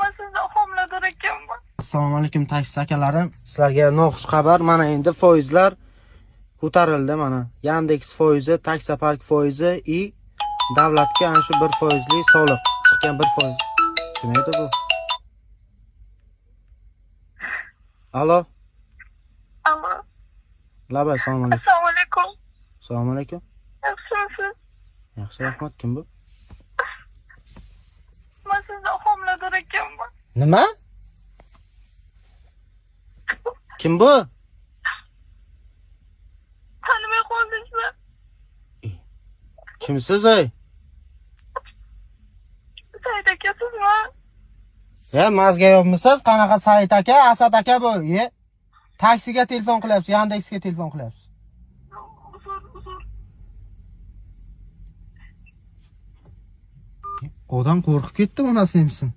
Men sizni homilador ekanman. Assalomu alaykum taksi akalarim. Sizlarga noxush xabar. Mana endi foizlar ko'tarildi mana. Yandex foizi, taksi park foizi и davlatga ana shu 1% soliq chiqqan 1%. Nima edi bu? Alo. Alo. Labay, assalomu alaykum. Assalomu alaykum. Assalomu alaykum. Yaxshimisiz? Yaxshi, rahmat. Kim bu? Men sizni homilador ekanman. Nima? Kim bu? Tanimay qoldingizmi? Kimsiz ey? Said akasizmi? Mazga yo'qmisiz? Qanaqa Said aka, Asad aka bu? Taksiga telefon qilyapsiz, Yandexga telefon qilyapsiz. Uzr. Odam qo'rqib ketdi, onasi emsin.